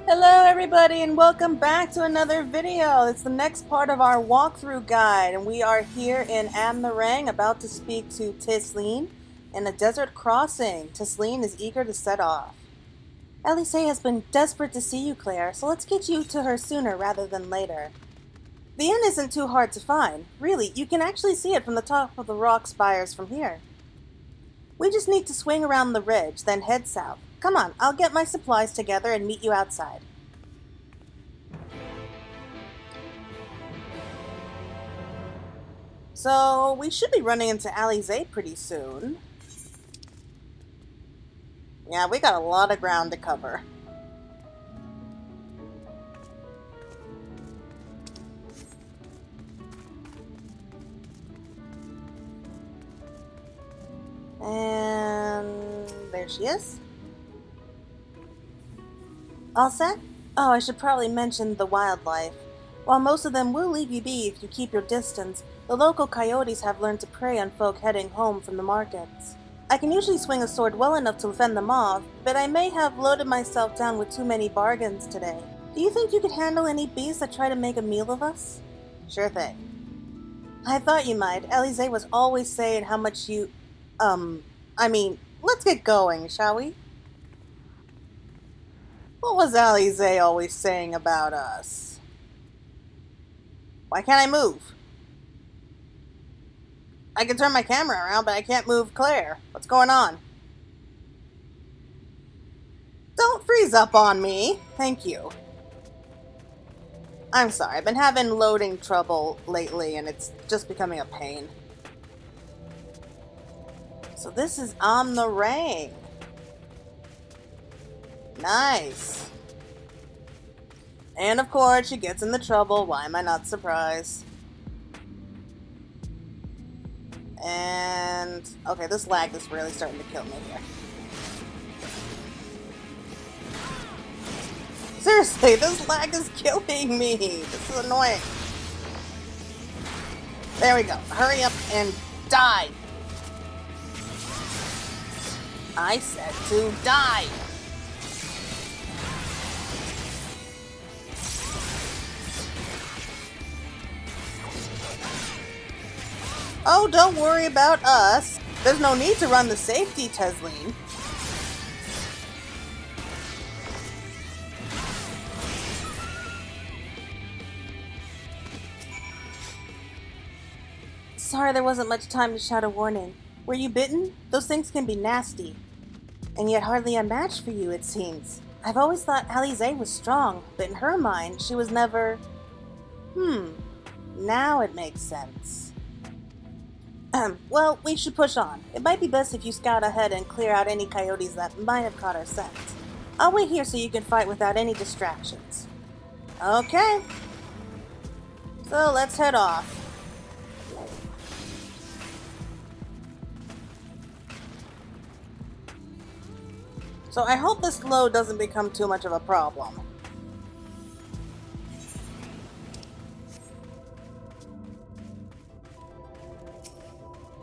Hello everybody and welcome back to another video. It's the next part of our walkthrough guide and we are here in Amnarang about to speak to Tesleen in a desert crossing. Tesleen is eager to set off. Alisaie has been desperate to see you, Claire, so let's get you to her sooner rather than later. The inn isn't too hard to find. Really, you can actually see it from the top of the rock spires from here. We just need to swing around the ridge, then head south. Come on, I'll get my supplies together and meet you outside. So, we should be running into Alisaie pretty soon. Yeah, we got a lot of ground to cover. And there she is. All set? Oh, I should probably mention the wildlife. While most of them will leave you be if you keep your distance, the local coyotes have learned to prey on folk heading home from the markets. I can usually swing a sword well enough to fend them off, but I may have loaded myself down with too many bargains today. Do you think you could handle any beasts that try to make a meal of us? Sure thing. I thought you might. Alisaie was always saying how much you... let's get going, shall we? What was Alisaie always saying about us? Why can't I move? I can turn my camera around, but I can't move Claire. What's going on? Don't freeze up on me. Thank you. I'm sorry, I've been having loading trouble lately, and it's just becoming a pain. So this is on the ring. Nice. And of course, she gets in the trouble. Why am I not surprised? And... okay, this lag is really starting to kill me here. Seriously, this lag is killing me. This is annoying. There we go. Hurry up and die. I said to die. Oh, don't worry about us. There's no need to run the safety, Tesleen. Sorry there wasn't much time to shout a warning. Were you bitten? Those things can be nasty. And yet hardly a match for you, it seems. I've always thought Alisaie was strong, but in her mind, she was never... Now it makes sense. Well, we should push on. It might be best if you scout ahead and clear out any coyotes that might have caught our scent. I'll wait here so you can fight without any distractions. Okay. So let's head off. So I hope this load doesn't become too much of a problem.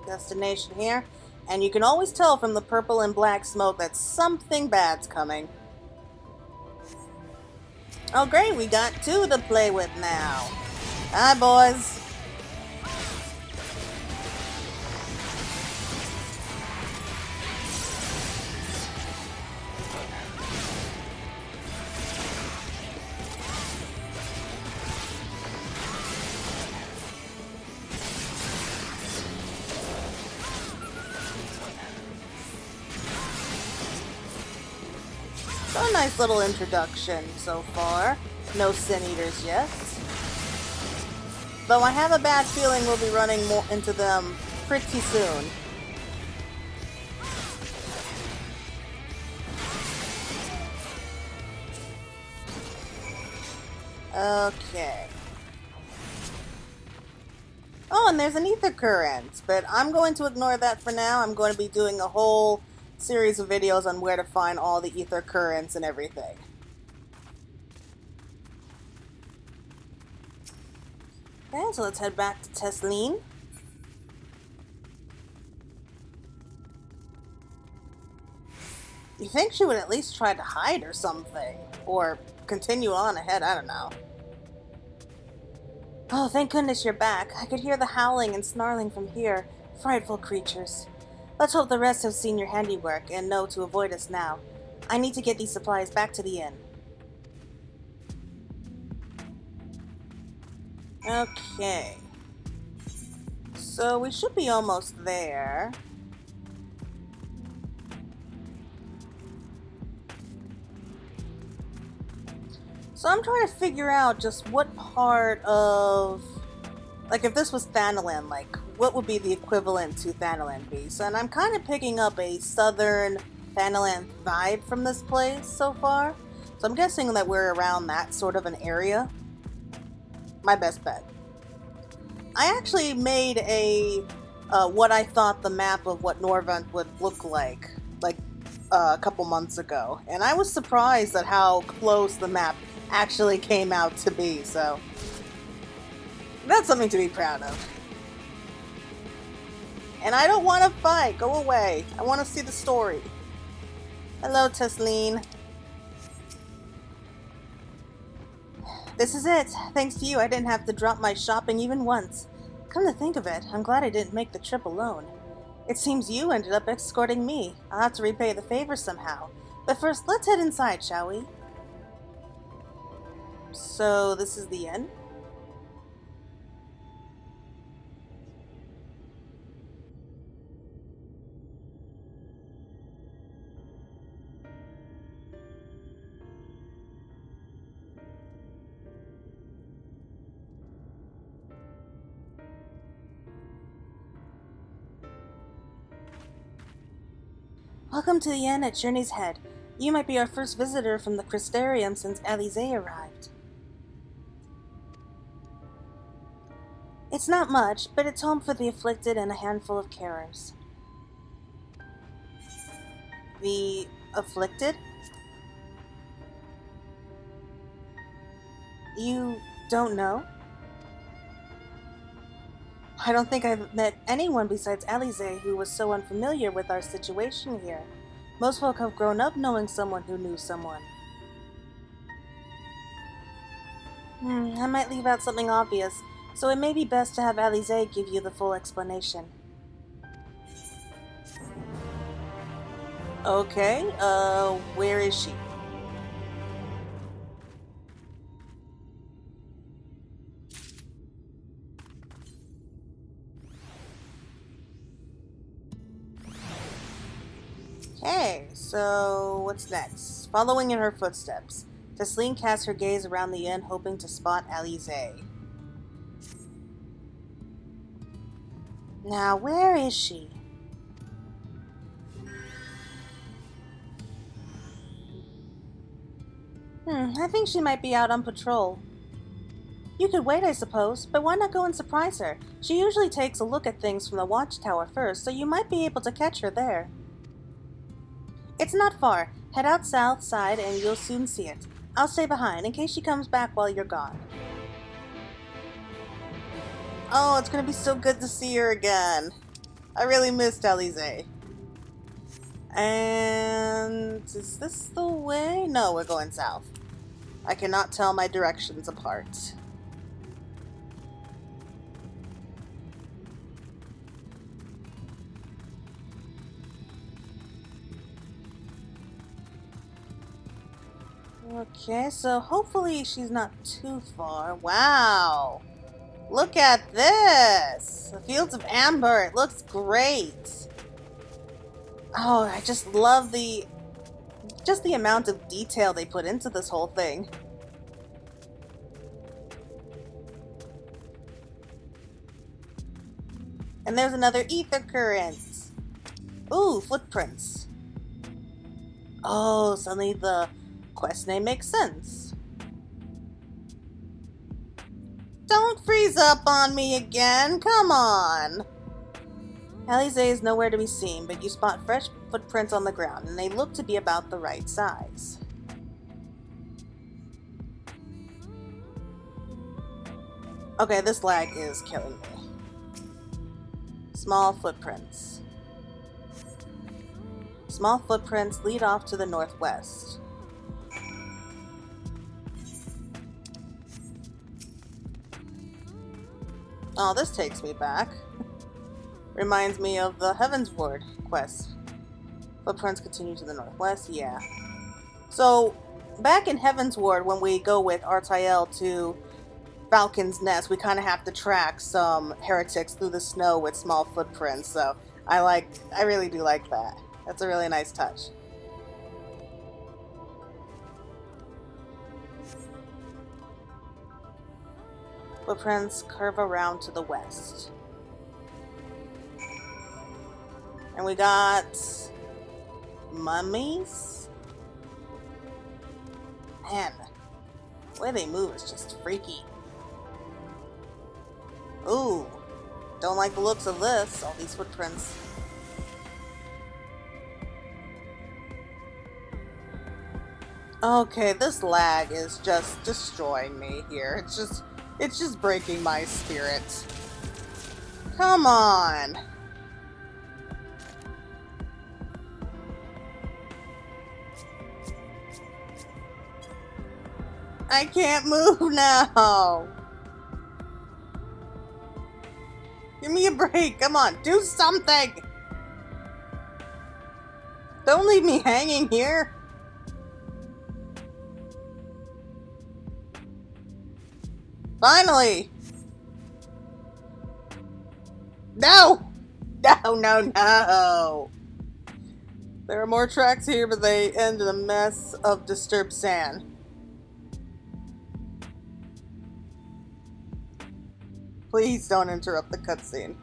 Destination here, and you can always tell from the purple and black smoke that something bad's coming. Oh great, we got two to play with now. Hi boys. So a nice little introduction so far. No Sin Eaters yet. Though I have a bad feeling we'll be running more into them pretty soon. Okay. Oh, and there's an ether current, but I'm going to ignore that for now. I'm going to be doing a whole series of videos on where to find all the ether currents and everything. Okay, so let's head back to Tesleen. You think she would at least try to hide or something. Or continue on ahead, I don't know. Oh, thank goodness you're back. I could hear the howling and snarling from here. Frightful creatures. Let's hope the rest have seen your handiwork and know to avoid us now. I need to get these supplies back to the inn. Okay. So we should be almost there. So I'm trying to figure out just what part of, like, if this was Thanalan, like, what would be the equivalent to Thanalan be? So, and I'm kind of picking up a southern Thanalan vibe from this place so far. So I'm guessing that we're around that sort of an area. My best bet. I actually made a, what I thought the map of what Norvent would look like a couple months ago. And I was surprised at how close the map actually came out to be, so that's something to be proud of. And I don't want to fight. Go away. I want to see the story. Hello, Tesleen. This is it. Thanks to you, I didn't have to drop my shopping even once. Come to think of it, I'm glad I didn't make the trip alone. It seems you ended up escorting me. I'll have to repay the favor somehow. But first, let's head inside, shall we? So, this is the end? Welcome to the inn at Journey's Head. You might be our first visitor from the Crystarium since Alisaie arrived. It's not much, but it's home for the afflicted and a handful of carers. The afflicted? You don't know? I don't think I've met anyone besides Alisaie who was so unfamiliar with our situation here. Most folk have grown up knowing someone who knew someone. I might leave out something obvious, so it may be best to have Alisaie give you the full explanation. Okay, where is she? Okay, so what's next? Following in her footsteps, Tesleen casts her gaze around the inn, hoping to spot Alisaie. Now, where is she? I think she might be out on patrol. You could wait, I suppose, but why not go and surprise her? She usually takes a look at things from the watchtower first, so you might be able to catch her there. It's not far. Head out south side and you'll soon see it. I'll stay behind in case she comes back while you're gone. Oh, it's gonna be so good to see her again. I really missed Alisaie. And is this the way? No, we're going south. I cannot tell my directions apart. Okay, so hopefully she's not too far. Wow! Look at this! The Fields of Amber, it looks great! Oh, I just love the amount of detail they put into this whole thing. And there's another ether current! Ooh, footprints. Oh, suddenly the quest name makes sense. Don't freeze up on me again, come on! Alisaie is nowhere to be seen, but you spot fresh footprints on the ground, and they look to be about the right size. Okay, this lag is killing me. Small footprints. Small footprints lead off to the northwest. Oh, this takes me back. Reminds me of the Heavensward quest. Footprints continue to the northwest, yeah. So, back in Heavensward, when we go with Artael to Falcon's Nest, we kind of have to track some heretics through the snow with small footprints, so I really do like that. That's a really nice touch. Footprints curve around to the west. And we got mummies? Man, the way they move is just freaky. Ooh, don't like the looks of this, all these footprints. Okay, this lag is just destroying me here. It's just breaking my spirit. Come on. I can't move now. Give me a break. Come on, do something. Don't leave me hanging here. Finally. No. No, no, no. There are more tracks here, but they end in a mess of disturbed sand. Please don't interrupt the cutscene.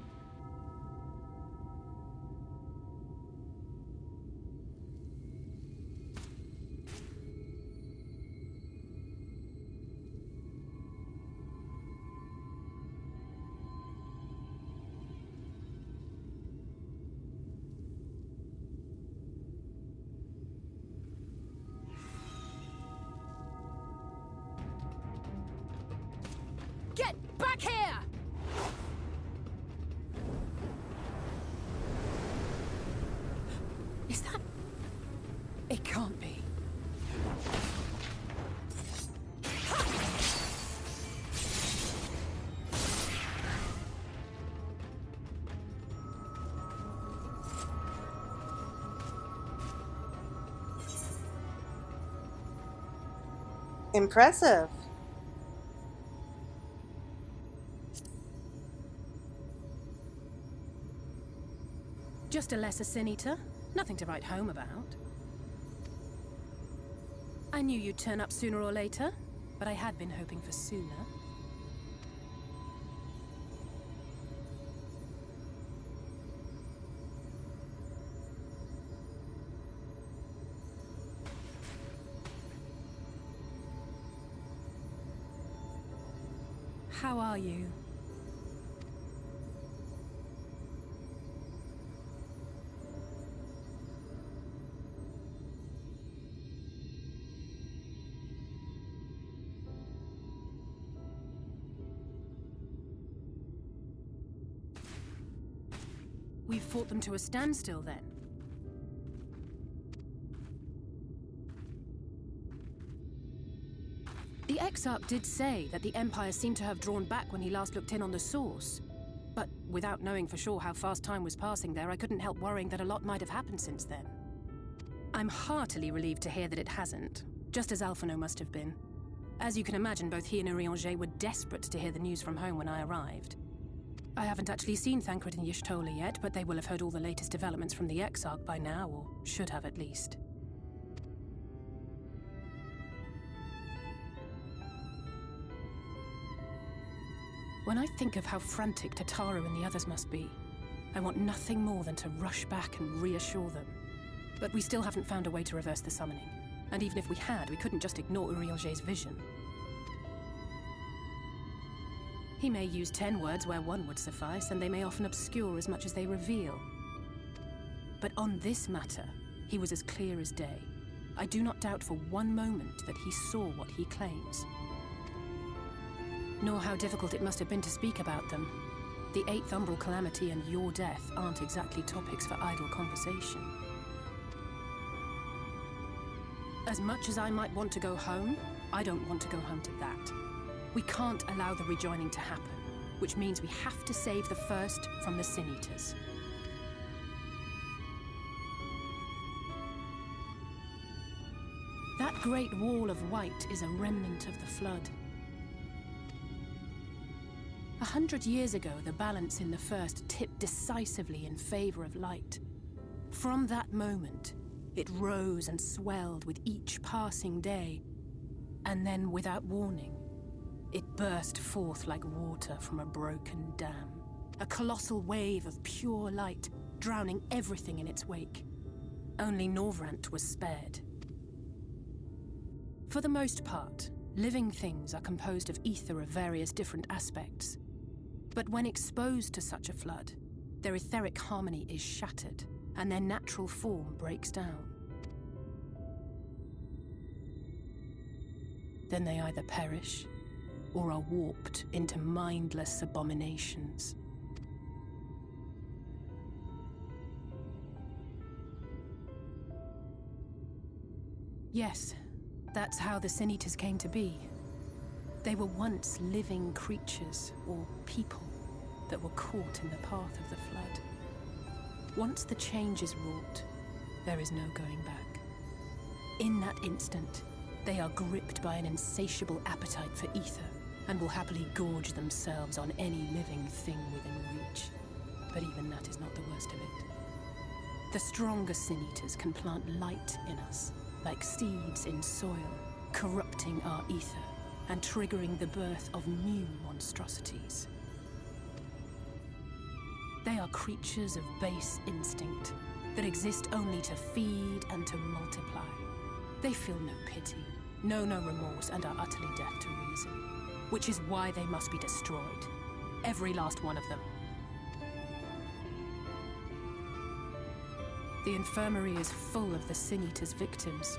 Get back here! Is that... It can't be. Impressive. Just a lesser sin eater. Nothing to write home about. I knew you'd turn up sooner or later, but I had been hoping for sooner. How are you? We've fought them to a standstill, then. The Exarch did say that the Empire seemed to have drawn back when he last looked in on the source. But without knowing for sure how fast time was passing there, I couldn't help worrying that a lot might have happened since then. I'm heartily relieved to hear that it hasn't, just as Alphino must have been. As you can imagine, both he and Urianger were desperate to hear the news from home when I arrived. I haven't actually seen Thancred and Y'shtola yet, but they will have heard all the latest developments from the Exarch by now, or should have at least. When I think of how frantic Tataru and the others must be, I want nothing more than to rush back and reassure them. But we still haven't found a way to reverse the summoning. And even if we had, we couldn't just ignore Urianger's vision. He may use 10 words where one would suffice, and they may often obscure as much as they reveal. But on this matter, he was as clear as day. I do not doubt for one moment that he saw what he claims. Nor how difficult it must have been to speak about them. The 8th Umbral Calamity and your death aren't exactly topics for idle conversation. As much as I might want to go home, I don't want to go home to that. We can't allow the rejoining to happen. which means we have to save the first from the Sin Eaters. That great wall of white is a remnant of the flood. 100 years ago, the balance in the first tipped decisively in favor of light. From that moment, it rose and swelled with each passing day, and then, without warning, it burst forth like water from a broken dam. A colossal wave of pure light, drowning everything in its wake. Only Norvrant was spared. For the most part, living things are composed of ether of various different aspects. But when exposed to such a flood, their etheric harmony is shattered, and their natural form breaks down. Then they either perish, or are warped into mindless abominations. Yes, that's how the Sin Eaters came to be. They were once living creatures, or people, that were caught in the path of the flood. Once the change is wrought, there is no going back. In that instant, they are gripped by an insatiable appetite for ether, and will happily gorge themselves on any living thing within reach. But even that is not the worst of it. The stronger Sin Eaters can plant light in us, like seeds in soil, corrupting our ether and triggering the birth of new monstrosities. They are creatures of base instinct that exist only to feed and to multiply. They feel no pity, know no remorse, and are utterly deaf to reason, which is why they must be destroyed. Every last one of them. The infirmary is full of the Sin Eaters' victims,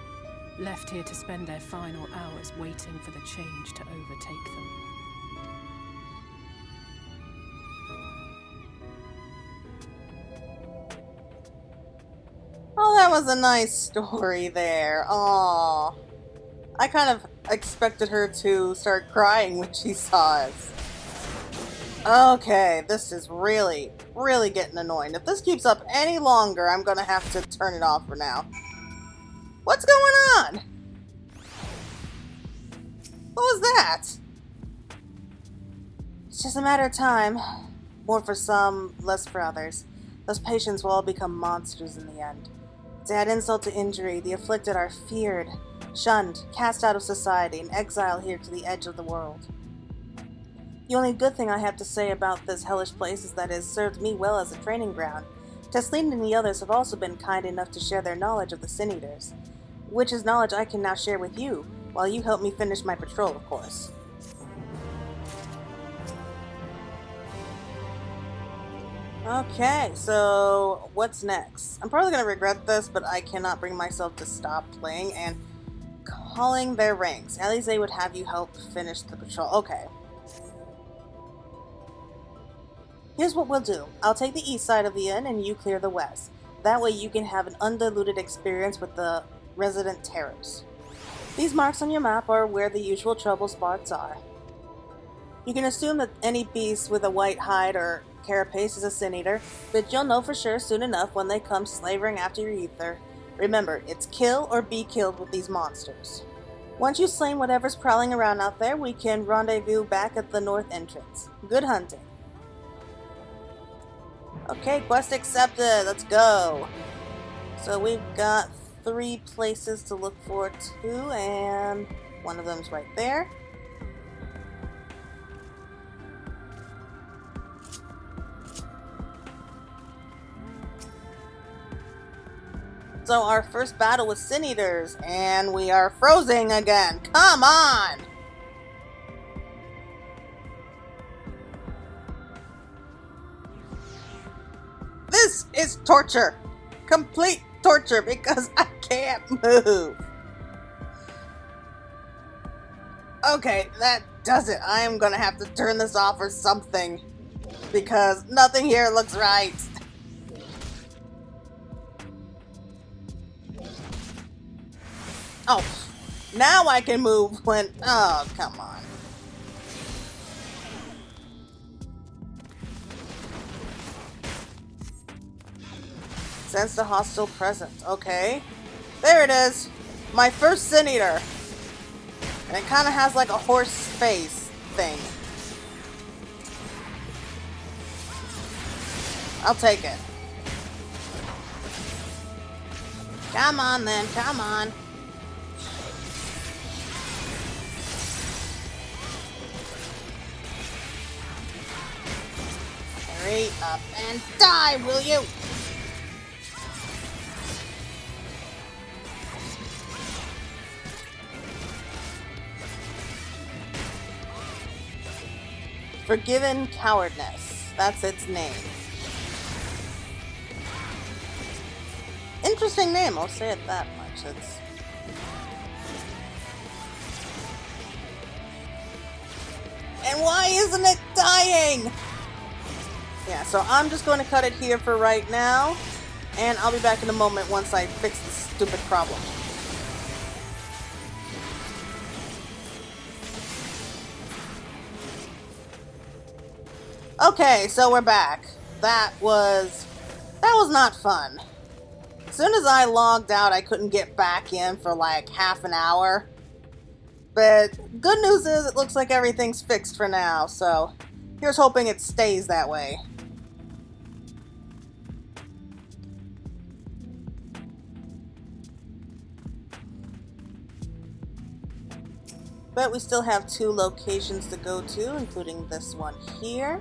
left here to spend their final hours waiting for the change to overtake them. Oh, that was a nice story there. Aww. I kind of expected her to start crying when she saw us. Okay, this is really, really getting annoying. If this keeps up any longer, I'm gonna have to turn it off for now. What's going on? What was that? It's just a matter of time. More for some, less for others. Those patients will all become monsters in the end. To add insult to injury, the afflicted are feared, shunned, cast out of society, and exiled here to the edge of the world. The only good thing I have to say about this hellish place is that it has served me well as a training ground. Tesleen and the others have also been kind enough to share their knowledge of the Sin Eaters, which is knowledge I can now share with you, while you help me finish my patrol, of course. Okay, so what's next? I'm probably going to regret this, but I cannot bring myself to stop playing and calling their ranks. Alisaie would have you help finish the patrol. Okay. Here's what we'll do. I'll take the east side of the inn and you clear the west. That way you can have an undiluted experience with the resident terrors. These marks on your map are where the usual trouble spots are. You can assume that any beast with a white hide or carapace is a Sin Eater, but you'll know for sure soon enough when they come slavering after your ether. Remember, it's kill or be killed with these monsters. Once you've slain whatever's prowling around out there, we can rendezvous back at the north entrance. Good hunting. Okay, quest accepted. Let's go. So we've got 3 places to look forward to, and one of them's right there. So our first battle was Sin Eaters, and we are frozen again. Come on! This is torture. Complete torture because I can't move. Okay, that does it. I am gonna have to turn this off or something because nothing here looks right. Oh, now I can move when... Oh, come on. Sense the hostile presence. Okay. There it is! My first Sin Eater! And it kind of has like a horse face thing. I'll take it. Come on then, come on. Hurry up and die, will you? Forgiven Cowardness. That's its name. Interesting name, I'll say it that much. It's... And why isn't it dying? Yeah, so I'm just going to cut it here for right now. And I'll be back in a moment once I fix this stupid problem. Okay, so we're back. That was not fun. As soon as I logged out, I couldn't get back in for like half an hour. But good news is it looks like everything's fixed for now, so here's hoping it stays that way. But we still have 2 locations to go to, including this one here.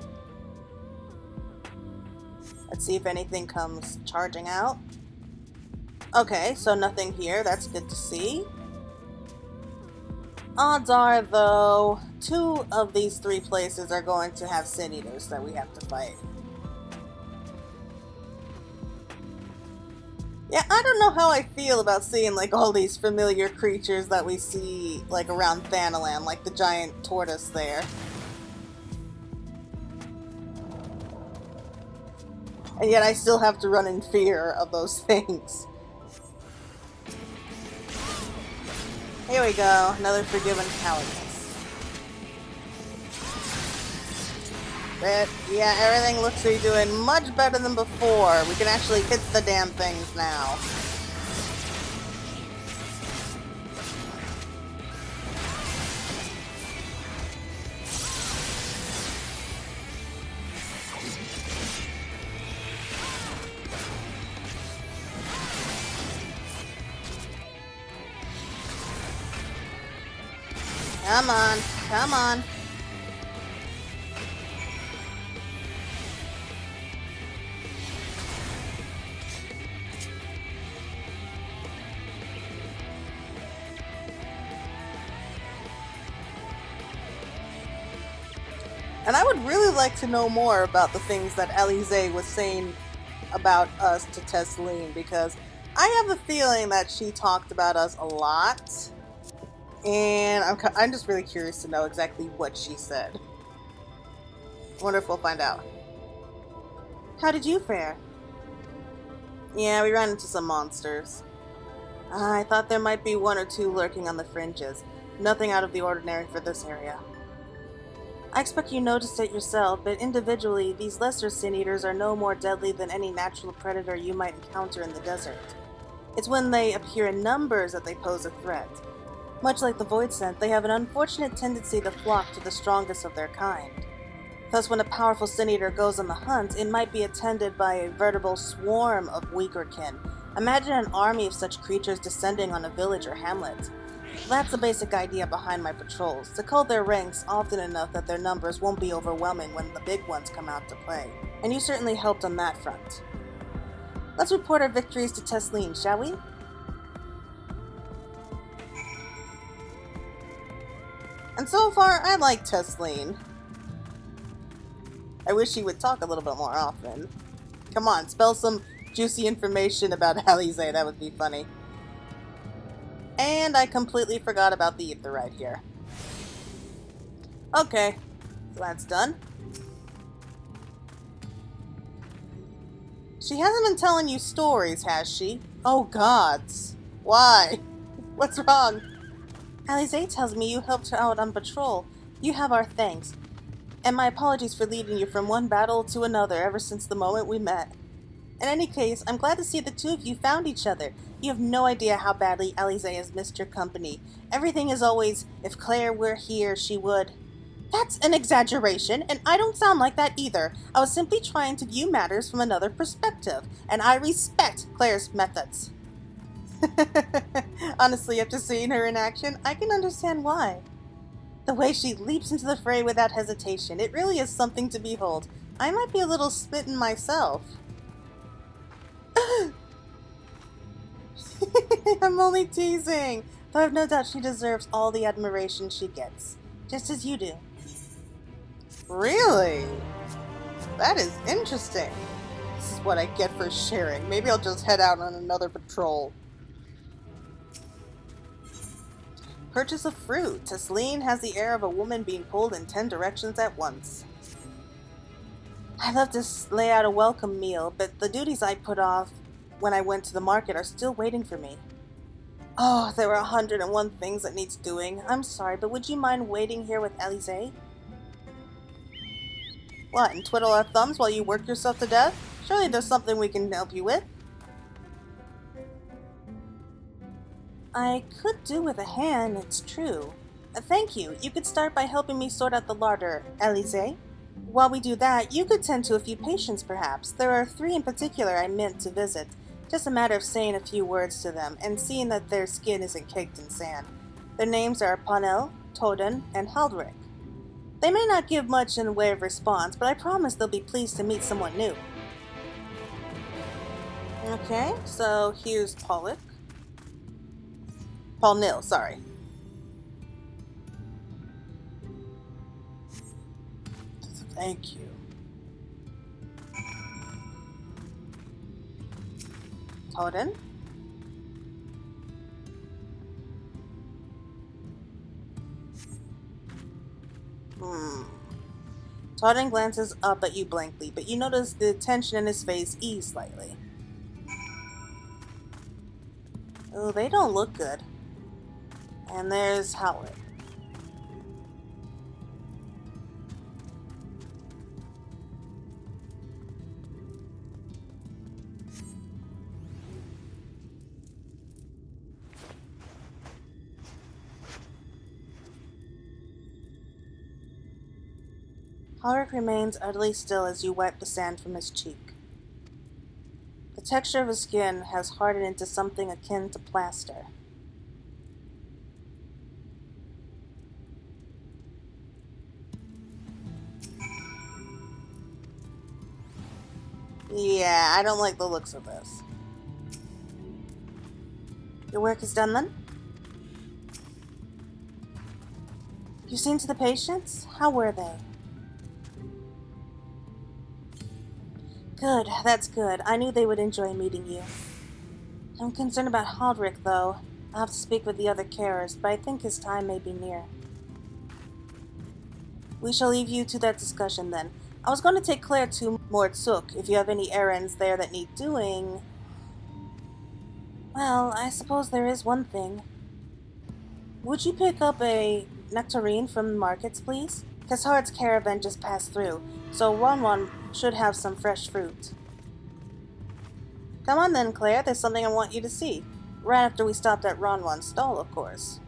Let's see if anything comes charging out. Okay, so nothing here. That's good to see. Odds are, though, 2 of these 3 places are going to have Sin Eaters that we have to fight. Yeah, I don't know how I feel about seeing, like, all these familiar creatures that we see, like, around Thanalan, like the giant tortoise there. And yet I still have to run in fear of those things. Here we go, another Forgiven Cowardness. But, yeah, everything looks to be doing much better than before. We can actually hit the damn things now. Come on, come on. And I would really like to know more about the things that Alisaie was saying about us to Tesleen, because I have a feeling that she talked about us a lot. And I'm just really curious to know exactly what she said. I wonder if we'll find out. How did you fare? Yeah, we ran into some monsters. I thought there might be 1 or 2 lurking on the fringes. Nothing out of the ordinary for this area. I expect you noticed it yourself, but individually, these lesser Sin Eaters are no more deadly than any natural predator you might encounter in the desert. It's when they appear in numbers that they pose a threat. Much like the Void Scent, they have an unfortunate tendency to flock to the strongest of their kind. Thus, when a powerful Sin Eater goes on the hunt, it might be attended by a veritable swarm of weaker kin. Imagine an army of such creatures descending on a village or hamlet. That's the basic idea behind my patrols, to cull their ranks often enough that their numbers won't be overwhelming when the big ones come out to play. And you certainly helped on that front. Let's report our victories to Tesleen, shall we? And so far, I like Tesleen. I wish he would talk a little bit more often. Come on, spell some juicy information about Alisaie, that would be funny. And I completely forgot about the ether right here. Okay, so that's done. She hasn't been telling you stories, has she? Oh gods. Why? What's wrong? Alisaie tells me you helped her out on patrol. You have our thanks. And my apologies for leading you from one battle to another ever since the moment we met. In any case, I'm glad to see the two of you found each other. You have no idea how badly Alisaie has missed your company. Everything is always, if Claire were here, she would. That's an exaggeration, and I don't sound like that either. I was simply trying to view matters from another perspective, and I respect Claire's methods. Honestly, after seeing her in action, I can understand why. The way she leaps into the fray without hesitation, it really is something to behold. I might be a little smitten myself. I'm only teasing, though I have no doubt she deserves all the admiration she gets, just as you do. Really? That is interesting. This is what I get for sharing. Maybe I'll just head out on another patrol. Purchase of fruit. Tesleen has the air of a woman being pulled in 10 directions at once. I love to lay out a welcome meal, but the duties I put off when I went to the market are still waiting for me. Oh, there were 101 things that needs doing. I'm sorry, but would you mind waiting here with Alisaie? What, and twiddle our thumbs while you work yourself to death? Surely there's something we can help you with. I could do with a hand, it's true. Thank you. You could start by helping me sort out the larder, Alisaie. While we do that, you could tend to a few patients, perhaps. There are 3 in particular I meant to visit. Just a matter of saying a few words to them, and seeing that their skin isn't caked in sand. Their names are Ponel, Toden, and Haldrick. They may not give much in the way of response, but I promise they'll be pleased to meet someone new. Okay, so here's Pollock. Paul-Nil, sorry. Thank you. Toden? Toden glances up at you blankly, but you notice the tension in his face ease slightly. Oh, they don't look good. And there's Howard. Howard remains utterly still as you wipe the sand from his cheek. The texture of his skin has hardened into something akin to plaster. Yeah, I don't like the looks of this. Your work is done then? You seen to the patients? How were they? Good, that's good. I knew they would enjoy meeting you. I'm concerned about Haldrick, though. I'll have to speak with the other carers, but I think his time may be near. We shall leave you to that discussion then. I was going to take Claire to Mortsuk if you have any errands there that need doing. Well, I suppose there is one thing. Would you pick up a nectarine from the markets, please? Kashard's caravan just passed through, so Ronwan should have some fresh fruit. Come on then, Claire, there's something I want you to see. Right after we stopped at Ronwan's stall, of course.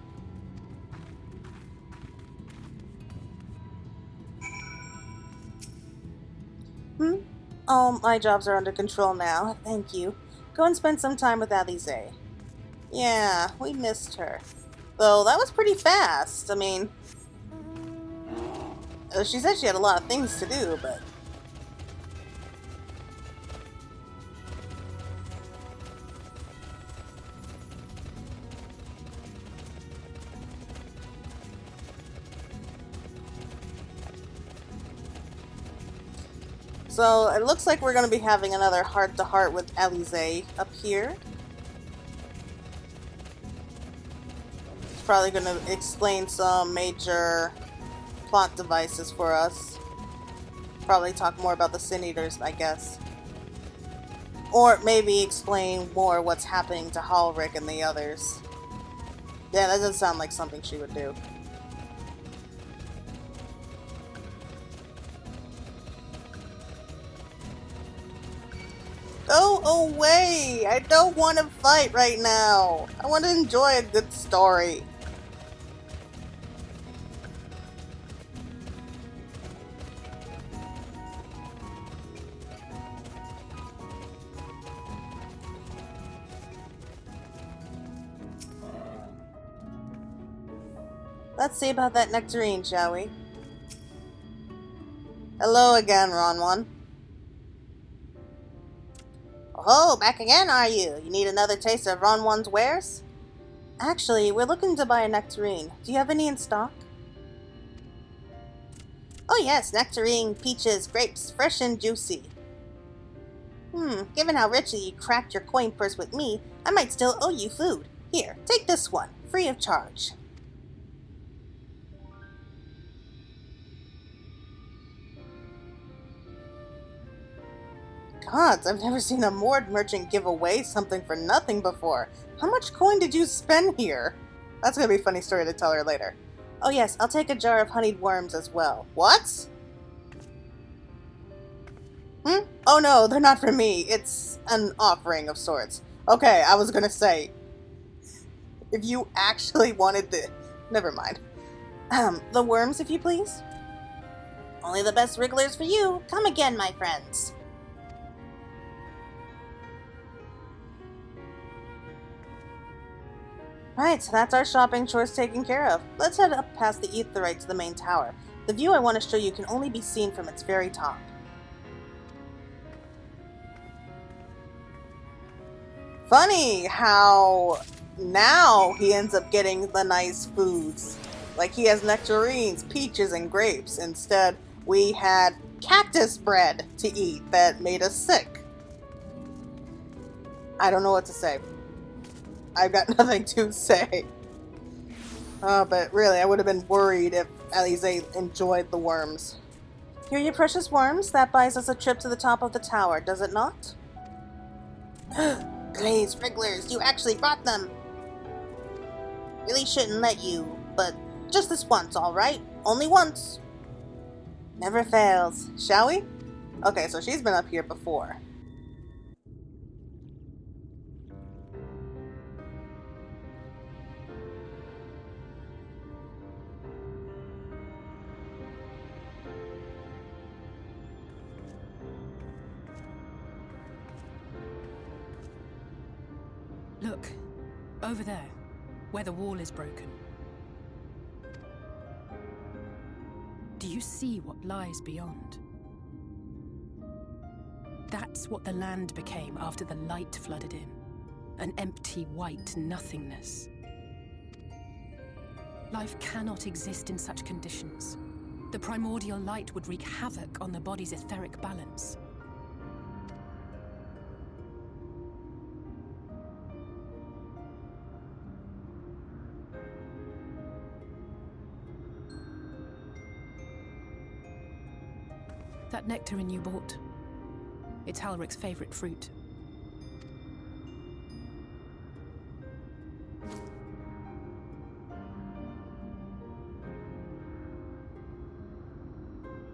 Oh, my jobs are under control now, thank you. Go and spend some time with Alisaie. Yeah, we missed her. Though, that was pretty fast. I mean, she said she had a lot of things to do, but... So, it looks like we're going to be having another heart-to-heart with Alisaie up here. It's probably going to explain some major plot devices for us. Probably talk more about the Sin Eaters, I guess. Or maybe explain more what's happening to Haldrick and the others. Yeah, that does sound like something she would do. away! I don't want to fight right now. I want to enjoy a good story. Let's see about that nectarine, shall we? Hello again, Ron1. Oh, back again, are you? You need another taste of Ron1's wares? Actually, we're looking to buy a nectarine. Do you have any in stock? Oh yes, nectarine, peaches, grapes, fresh and juicy. Given how richly you cracked your coin purse with me, I might still owe you food. Here, take this one, free of charge. Gods, I've never seen a moored merchant give away something for nothing before. How much coin did you spend here? That's gonna be a funny story to tell her later. Oh yes, I'll take a jar of honeyed worms as well. What? Oh no, they're not for me. It's an offering of sorts. Okay, I was gonna say, if you actually wanted the... Never mind. The worms, if you please? Only the best wrigglers for you. Come again, my friends. Right, so that's our shopping chores taken care of. Let's head up past the Aetheryte to the main tower. The view I want to show you can only be seen from its very top. Funny how now he ends up getting the nice foods. Like he has nectarines, peaches, and grapes. Instead, we had cactus bread to eat that made us sick. I don't know what to say. I've got nothing to say. But really, I would have been worried if Alisaie enjoyed the worms. Here are your precious worms. That buys us a trip to the top of the tower, does it not? Glazed wrigglers, you actually brought them! Really shouldn't let you, but just this once, alright? Only once! Never fails. Shall we? Okay, so she's been up here before. Look, over there, where the wall is broken. Do you see what lies beyond? That's what the land became after the light flooded in. An empty, white nothingness. Life cannot exist in such conditions. The primordial light would wreak havoc on the body's etheric balance. That nectarine you bought, it's Halric's favorite fruit.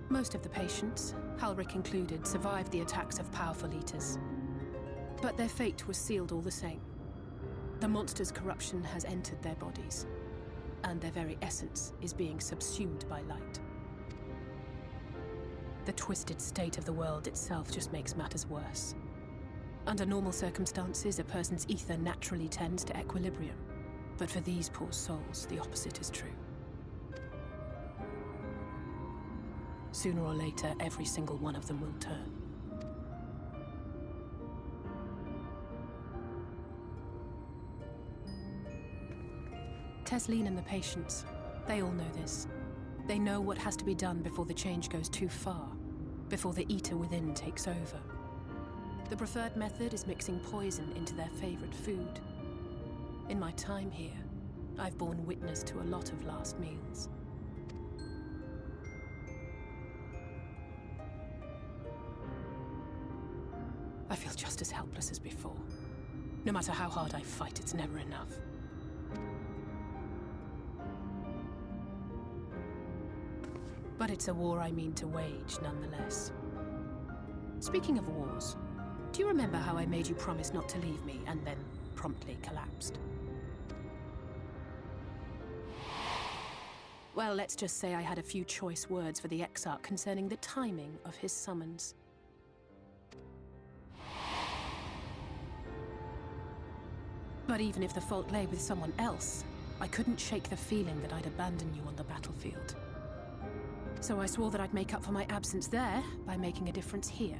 Most of the patients, Halric included, survived the attacks of powerful eaters. But their fate was sealed all the same. The monster's corruption has entered their bodies, and their very essence is being subsumed by light. The twisted state of the world itself just makes matters worse. Under normal circumstances, a person's ether naturally tends to equilibrium. But for these poor souls, the opposite is true. Sooner or later, every single one of them will turn. Tesleen and the patients, they all know this. They know what has to be done before the change goes too far, before the eater within takes over. The preferred method is mixing poison into their favorite food. In my time here, I've borne witness to a lot of last meals. I feel just as helpless as before. No matter how hard I fight, it's never enough. But it's a war I mean to wage, nonetheless. Speaking of wars, Do you remember how I made you promise not to leave me and then promptly collapsed? Well, let's just say I had a few choice words for the Exarch concerning the timing of his summons. But even if the fault lay with someone else, I couldn't shake the feeling that I'd abandon you on the battlefield. So I swore that I'd make up for my absence there by making a difference here.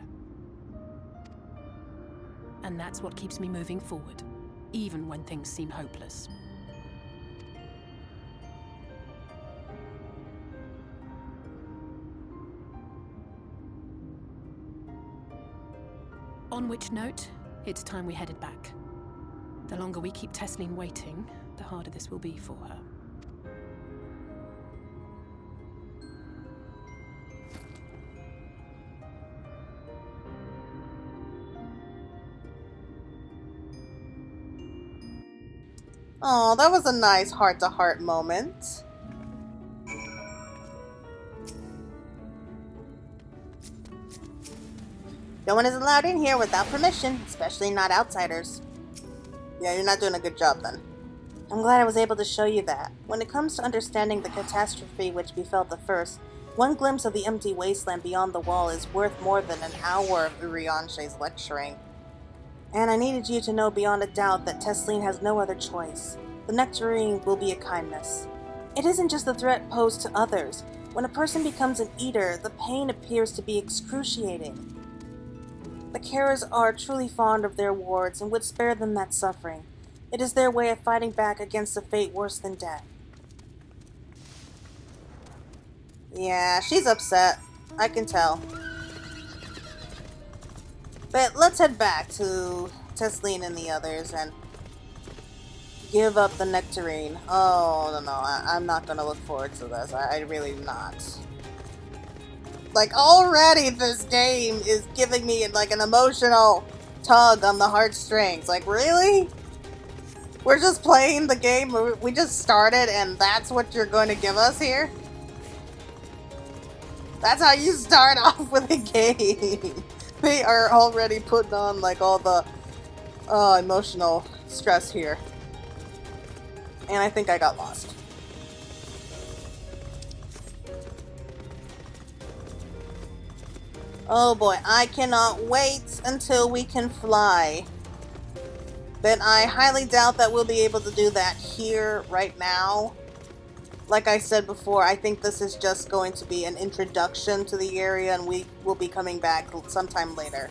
And that's what keeps me moving forward, even when things seem hopeless. On which note, it's time we headed back. The longer we keep Tesleen waiting, the harder this will be for her. Oh, that was a nice heart-to-heart moment. No one is allowed in here without permission, especially not outsiders. Yeah, you're not doing a good job then. I'm glad I was able to show you that. When it comes to understanding the catastrophe which befell the first, one glimpse of the empty wasteland beyond the wall is worth more than an hour of Urianche's lecturing. And I needed you to know beyond a doubt that Tesleen has no other choice. The nectarine will be a kindness. It isn't just the threat posed to others. When a person becomes an eater, the pain appears to be excruciating. The carers are truly fond of their wards and would spare them that suffering. It is their way of fighting back against a fate worse than death. Yeah, she's upset. I can tell. But let's head back to Tesleen and the others and give up the nectarine. Oh, no, I'm not gonna look forward to this. I really not. Like, already this game is giving me, like, an emotional tug on the heartstrings. Like, really? We're just playing the game, we just started, and that's what you're going to give us here? That's how you start off with a game. They are already putting on, like, all the emotional stress here. And I think I got lost. Oh boy, I cannot wait until we can fly. But I highly doubt that we'll be able to do that here right now. Like I said before, I think this is just going to be an introduction to the area, and we will be coming back sometime later.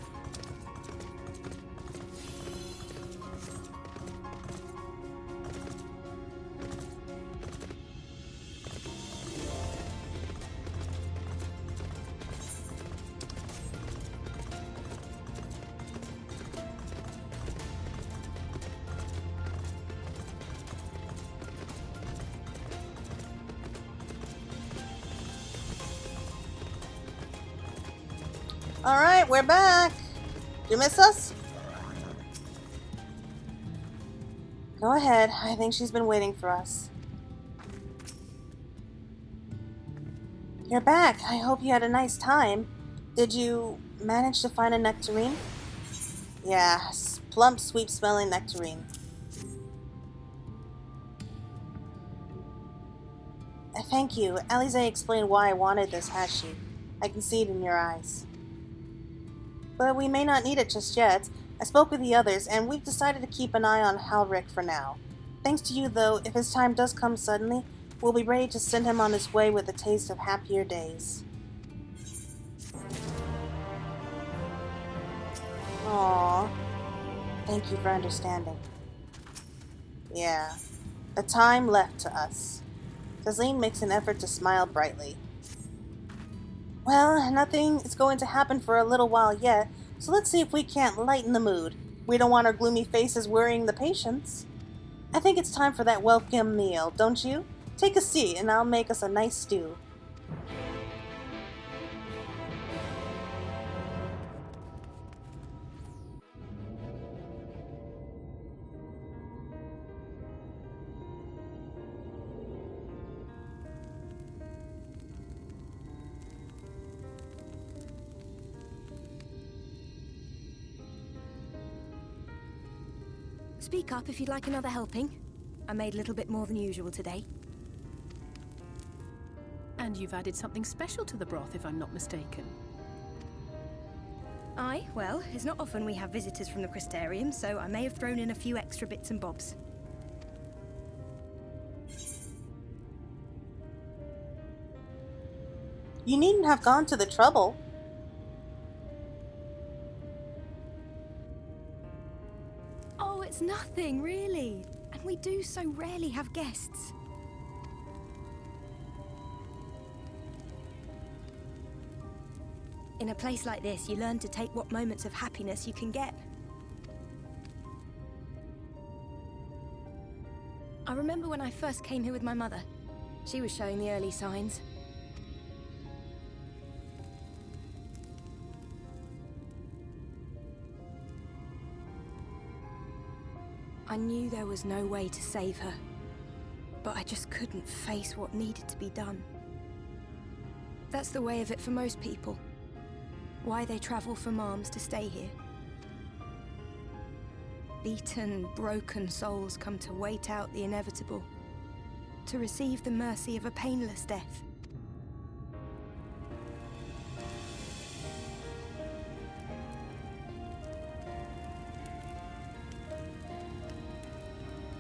Alright, we're back! Did you miss us? Go ahead, I think she's been waiting for us. You're back, I hope you had a nice time. Did you manage to find a nectarine? Yeah, plump, sweet-smelling nectarine. Thank you. Alisaie explained why I wanted this, has she? I can see it in your eyes. But we may not need it just yet. I spoke with the others, and we've decided to keep an eye on Halric for now. Thanks to you, though, if his time does come suddenly, we'll be ready to send him on his way with a taste of happier days. Aww. Thank you for understanding. Yeah. A time left to us. Tesleen makes an effort to smile brightly. Well, nothing is going to happen for a little while yet, so let's see if we can't lighten the mood. We don't want our gloomy faces worrying the patients. I think it's time for that welcome meal, don't you? Take a seat and I'll make us a nice stew. Speak up if you'd like another helping. I made a little bit more than usual today. And you've added something special to the broth, if I'm not mistaken. Aye, well, it's not often we have visitors from the Crystarium, so I may have thrown in a few extra bits and bobs. You needn't have gone to the trouble. Oh, it's nothing, really. And we do so rarely have guests. In a place like this, you learn to take what moments of happiness you can get. I remember when I first came here with my mother. She was showing the early signs. I knew there was no way to save her, but I just couldn't face what needed to be done. That's the way of it for most people. Why they travel from arms to stay here. Beaten, broken souls come to wait out the inevitable, to receive the mercy of a painless death.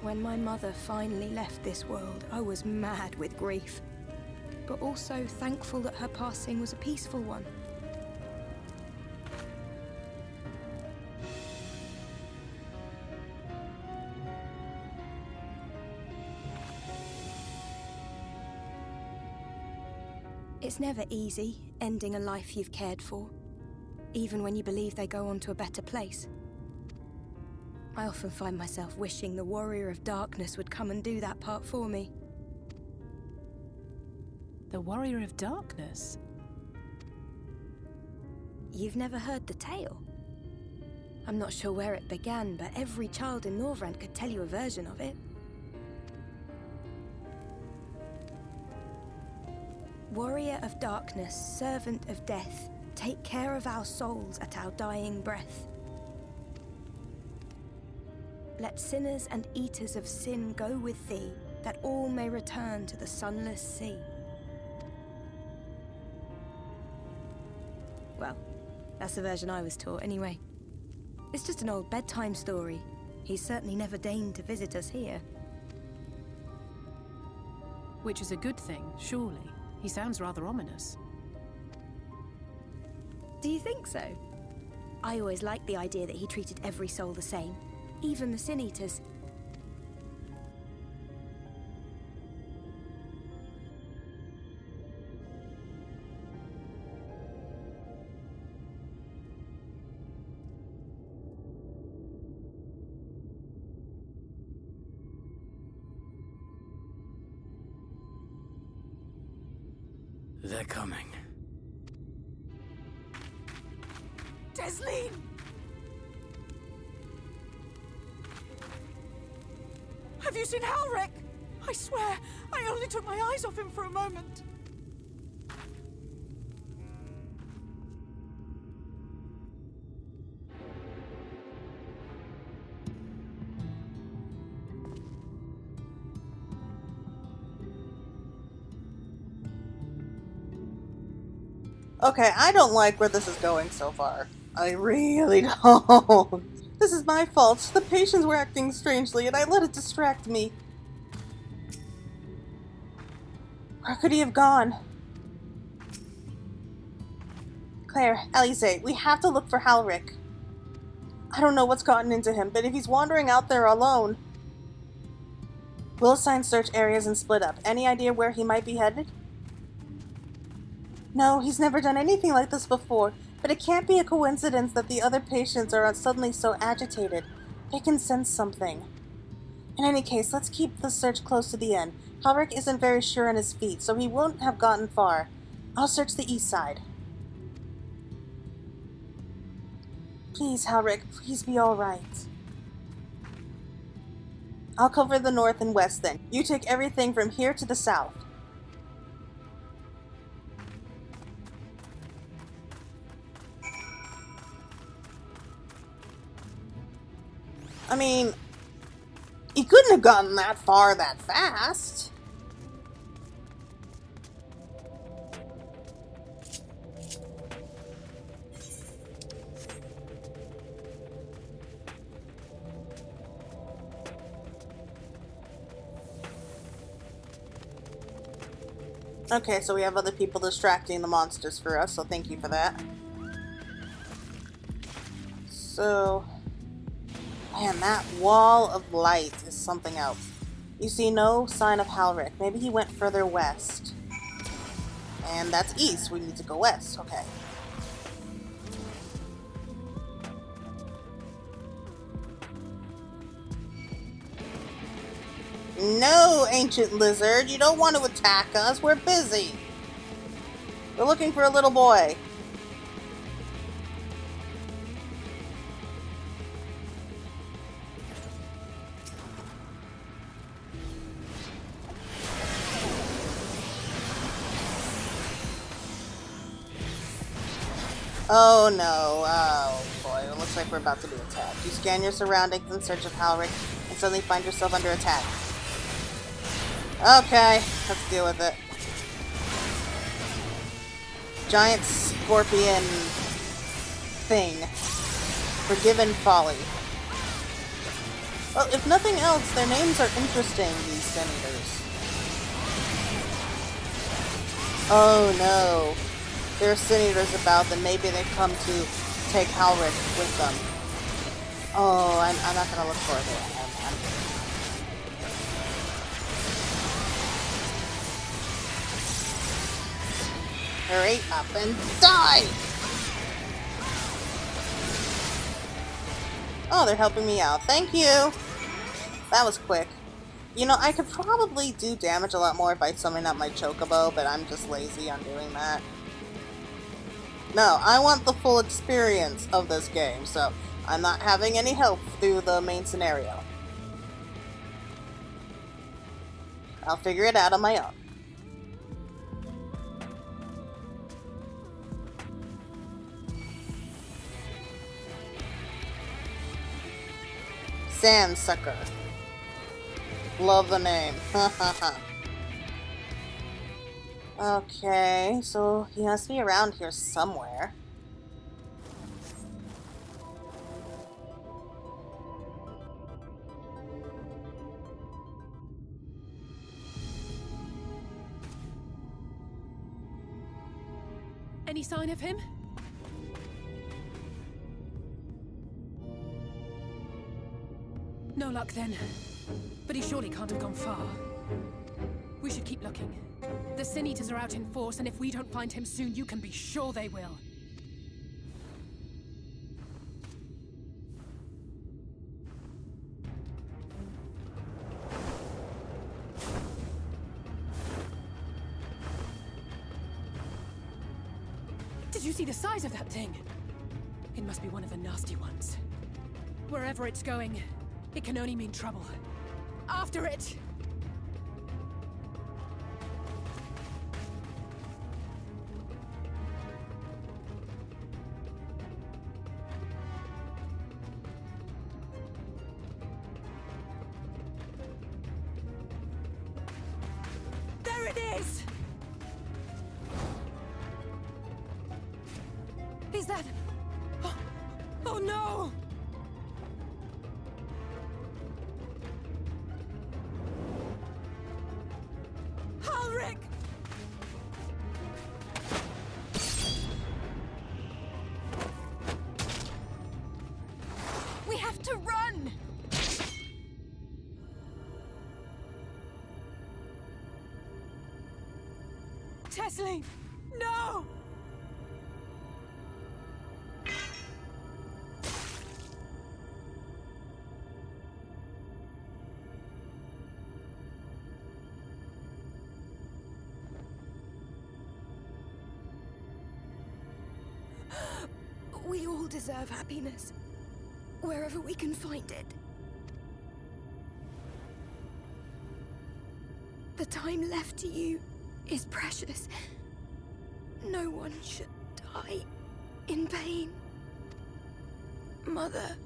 When my mother finally left this world, I was mad with grief, but also thankful that her passing was a peaceful one. It's never easy, ending a life you've cared for, even when you believe they go on to a better place. I often find myself wishing the Warrior of Darkness would come and do that part for me. The Warrior of Darkness? You've never heard the tale? I'm not sure where it began, but every child in Norvrand could tell you a version of it. Warrior of Darkness, servant of death, take care of our souls at our dying breath. Let sinners and eaters of sin go with thee, that all may return to the sunless sea. Well, that's the version I was taught anyway. It's just an old bedtime story. He's certainly never deigned to visit us here. Which is a good thing, surely. He sounds rather ominous. Do you think so? I always liked the idea that he treated every soul the same, even the Sin Eaters. They're coming. Tesleen! Have you seen Halric? I swear, I only took my eyes off him for a moment. Okay, I don't like where this is going so far. I really don't. This is my fault. The patients were acting strangely and I let it distract me. Where could he have gone? Claire, Alisaie, we have to look for Halric. I don't know what's gotten into him, but if he's wandering out there alone... We'll assign search areas and split up. Any idea where he might be headed? No, he's never done anything like this before, but it can't be a coincidence that the other patients are suddenly so agitated. They can sense something. In any case, let's keep the search close to the end. Halric isn't very sure on his feet, so he won't have gotten far. I'll search the east side. Please, Halric, please be alright. I'll cover the north and west then. You take everything from here to the south. I mean, He couldn't have gotten that far that fast. Okay, so we have other people distracting the monsters for us, so thank you for that. So, man, that wall of light is something else. You see no sign of Halric. Maybe he went further west. And that's east. We need to go west. Okay. No, ancient lizard. You don't want to attack us. We're busy. We're looking for a little boy. Oh no, oh boy, it looks like we're about to be attacked. You scan your surroundings in search of Halric and suddenly find yourself under attack. Okay, let's deal with it. Giant scorpion thing. Forgiven Folly. Well, if nothing else, their names are interesting, these senators. Oh no. There are senators about, then maybe they come to take Halric with them. Oh, I'm not gonna look for it. Hurry up and die! Oh, they're helping me out. Thank you! That was quick. You know, I could probably do damage a lot more if I summon up my chocobo, but I'm just lazy on doing that. No, I want the full experience of this game, so I'm not having any help through the main scenario. I'll figure it out on my own. Sandsucker. Love the name. Okay, so he must be around here somewhere. Any sign of him? No luck then. But he surely can't have gone far. We should keep looking. The Sin Eaters are out in force, and if we don't find him soon, you can be sure they will. Did you see the size of that thing? It must be one of the nasty ones. Wherever it's going, it can only mean trouble. After it! There it is! Is that... Oh no! Halric! We have to run! Tesleen! No! We all deserve happiness, wherever we can find it. The time left to you is precious. No one should die in pain. Mother,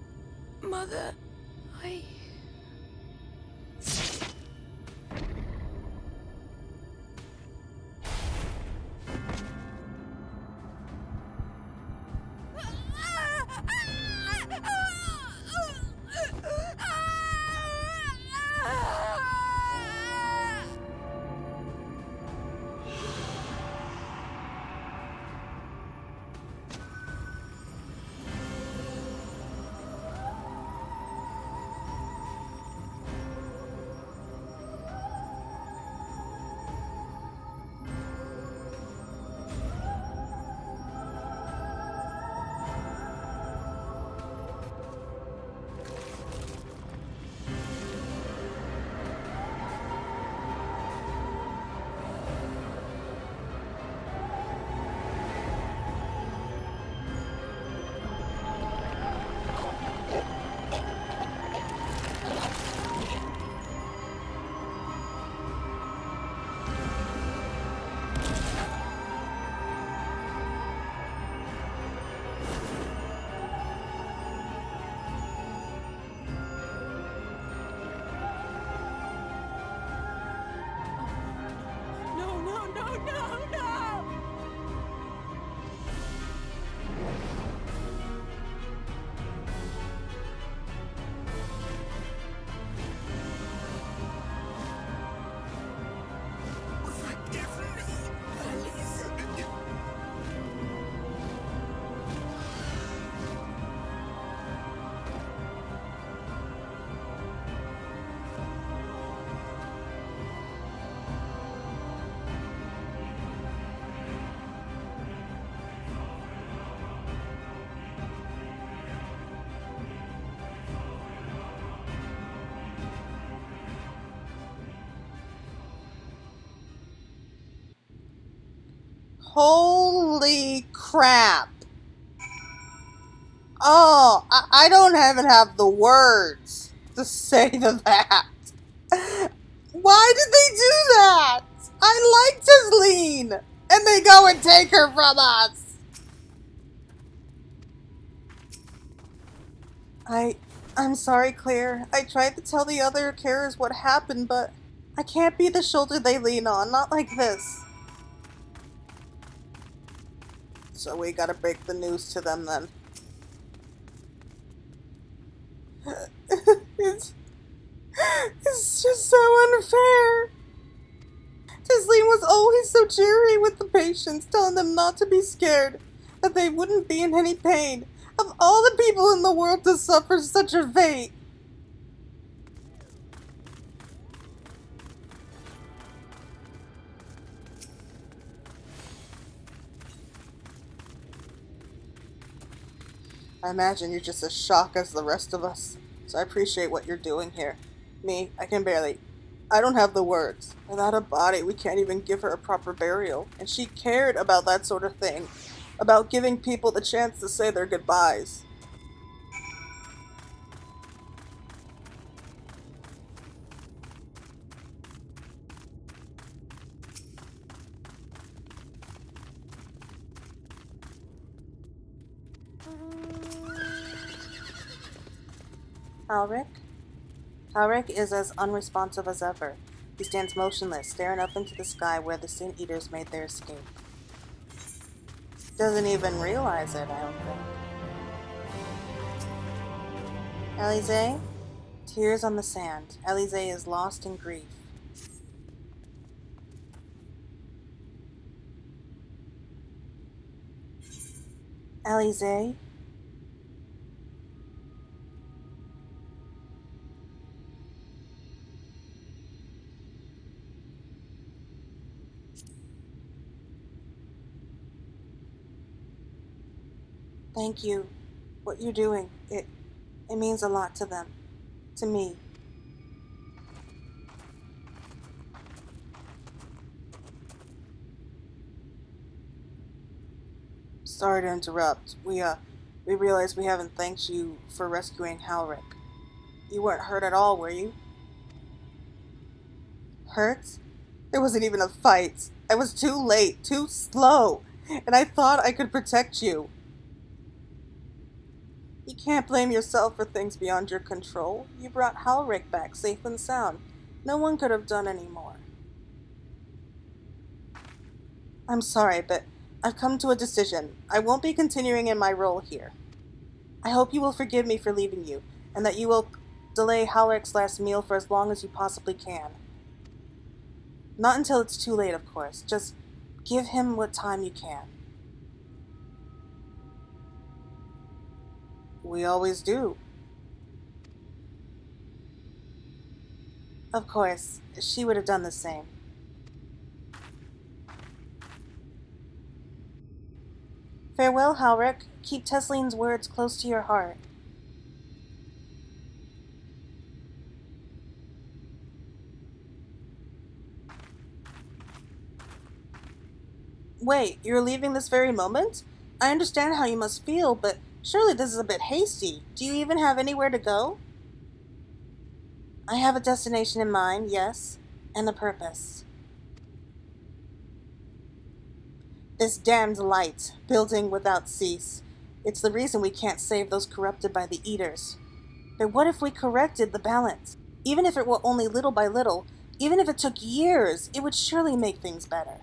Holy crap. Oh, I don't even have the words to say to that. Why did they do that? I like Tesleen, and they go and take her from us. I'm sorry, Claire. I tried to tell the other carers what happened, but I can't be the shoulder they lean on, not like this. So we gotta break the news to them then. It's just so unfair. Tesleen was always so cheery with the patients, telling them not to be scared, that they wouldn't be in any pain. Of all the people in the world to suffer such a fate. I imagine you're just as shocked as the rest of us, so I appreciate what you're doing here. Me, I don't have the words. Without a body, we can't even give her a proper burial, and she cared about that sort of thing, about giving people the chance to say their goodbyes. Alric? Alric is as unresponsive as ever. He stands motionless, staring up into the sky where the Sin Eaters made their escape. Doesn't even realize it, I don't think. Alisaie? Tears on the sand. Alisaie is lost in grief. Alisaie? Thank you. What you're doing, it means a lot to them. To me. Sorry to interrupt. We realized we haven't thanked you for rescuing Halric. You weren't hurt at all, were you? Hurt? There wasn't even a fight. I was too late, too slow, and I thought I could protect you. You can't blame yourself for things beyond your control. You brought Halric back safe and sound. No one could have done any more. I'm sorry, but I've come to a decision. I won't be continuing in my role here. I hope you will forgive me for leaving you, and that you will delay Halric's last meal for as long as you possibly can. Not until it's too late, of course. Just give him what time you can. We always do. Of course, she would have done the same. Farewell, Halric. Keep Tesleen's words close to your heart. Wait, you're leaving this very moment? I understand how you must feel, but surely this is a bit hasty. Do you even have anywhere to go? I have a destination in mind, yes, and a purpose. This damned light, building without cease. It's the reason we can't save those corrupted by the Eaters. But what if we corrected the balance? Even if it were only little by little, even if it took years, it would surely make things better.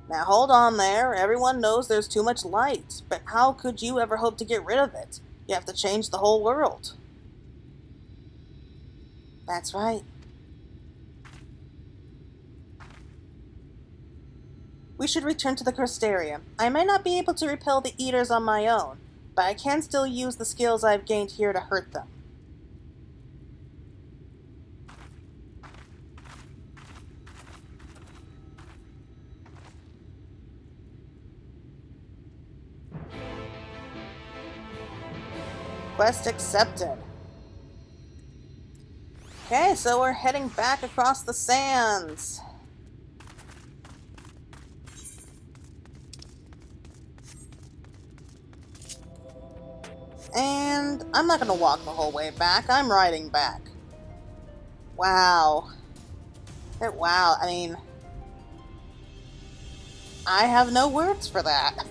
Now hold on there. Everyone knows there's too much light, but how could you ever hope to get rid of it? You have to change the whole world. That's right. We should return to the Crystarium. I might not be able to repel the Eaters on my own, but I can still use the skills I've gained here to hurt them. Quest accepted. Okay, so we're heading back across the sands. And I'm not gonna walk the whole way back. I'm riding back. Wow. Wow, I mean, I have no words for that.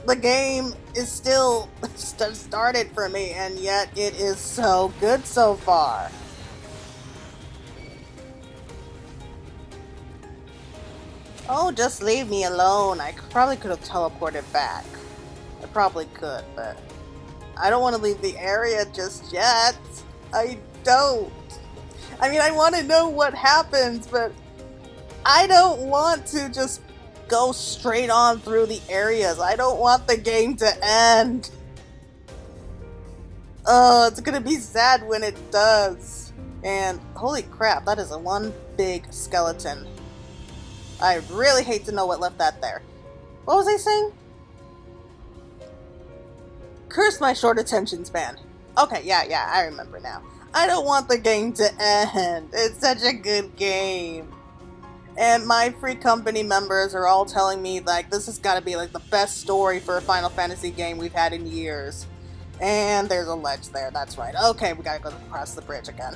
The game is still started for me, and yet it is so good so far. Oh, just leave me alone. I probably could have teleported back. I probably could, but I don't want to leave the area just yet. I don't. I mean, I want to know what happens, but I don't want to just go straight on through the areas. I don't want the game to end. Oh, it's gonna be sad when it does. And holy crap, that is a one big skeleton. I really hate to know what left that there. What was I saying? Curse my short attention span. Okay, yeah, I remember now. I don't want the game to end. It's such a good game. And my free company members are all telling me, like, this has got to be, like, the best story for a Final Fantasy game we've had in years. And there's a ledge there, that's right. Okay, we gotta go across the bridge again.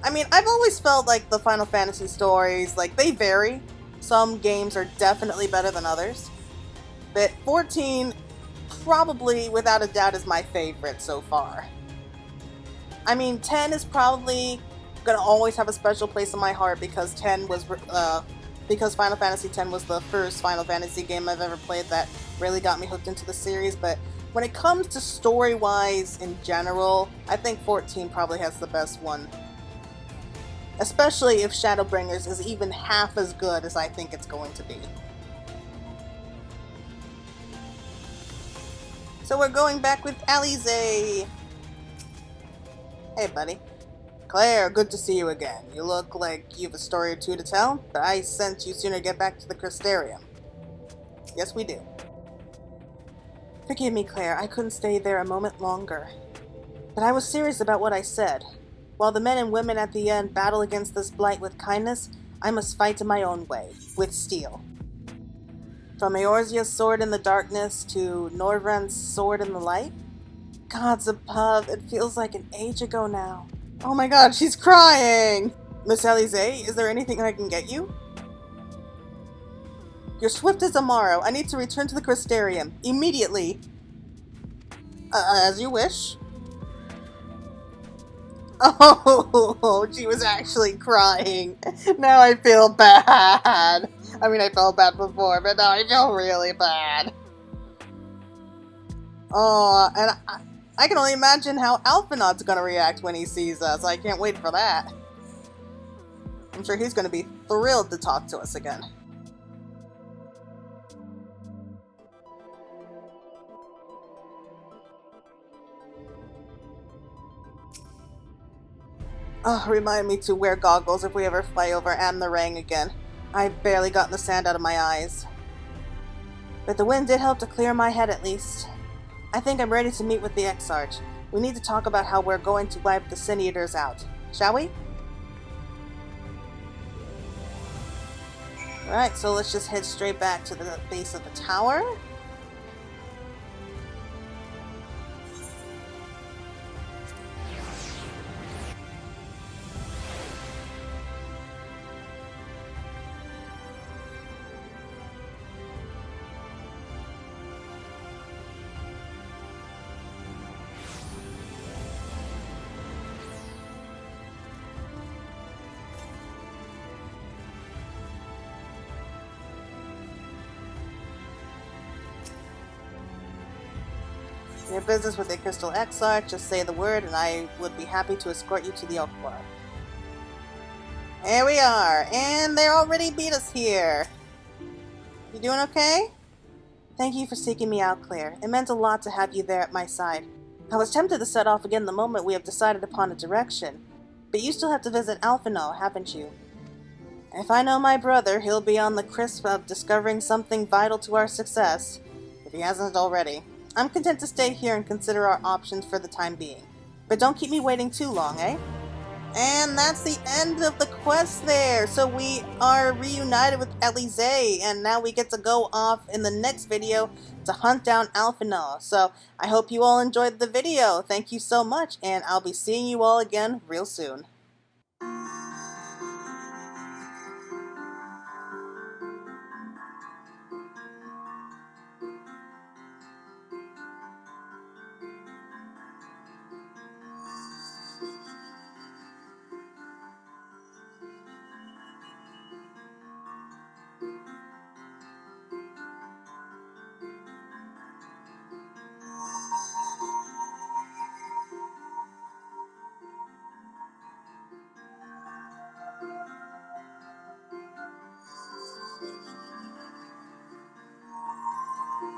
I mean, I've always felt like the Final Fantasy stories, like, they vary. Some games are definitely better than others. But 14, probably, without a doubt, is my favorite so far. I mean, 10 is probably gonna always have a special place in my heart because because Final Fantasy X was the first Final Fantasy game I've ever played that really got me hooked into the series. But when it comes to story-wise in general, I think 14 probably has the best one. Especially if Shadowbringers is even half as good as I think it's going to be. So we're going back with Alisaie. Hey, buddy. Claire, good to see you again. You look like you have a story or two to tell, but I sense you sooner get back to the Crystarium. Yes, we do. Forgive me, Claire. I couldn't stay there a moment longer. But I was serious about what I said. While the men and women at the end battle against this blight with kindness, I must fight in my own way, with steel. From Eorzea's sword in the darkness to Norvrand's sword in the light? Gods above, it feels like an age ago now. Oh my god, she's crying! Miss Alisaie, is there anything I can get you? You're swift as a morrow. I need to return to the Crystarium. Immediately. As you wish. Oh, she was actually crying. Now I feel bad. I mean, I felt bad before, but now I feel really bad. Oh, and I can only imagine how Alphinaud's gonna react when he sees us. I can't wait for that. I'm sure he's gonna be thrilled to talk to us again. Oh, remind me to wear goggles if we ever fly over Amnarang again. I barely got the sand out of my eyes. But the wind did help to clear my head at least. I think I'm ready to meet with the Exarch. We need to talk about how we're going to wipe the Sin Eaters out. Shall we? Alright, so let's just head straight back to the base of the tower. Your business with the Crystal Exarch, just say the word and I would be happy to escort you to the Oakbar. Here we are, and they already beat us here. You doing okay? Thank you for seeking me out, Claire. It meant a lot to have you there at my side. I was tempted to set off again the moment we have decided upon a direction, but you still have to visit Alphinaud, haven't you? If I know my brother, he'll be on the crisp of discovering something vital to our success, if he hasn't already. I'm content to stay here and consider our options for the time being. But don't keep me waiting too long, eh? And that's the end of the quest there. So we are reunited with Alisaie, and now we get to go off in the next video to hunt down Alphinaud. So I hope you all enjoyed the video. Thank you so much, and I'll be seeing you all again real soon.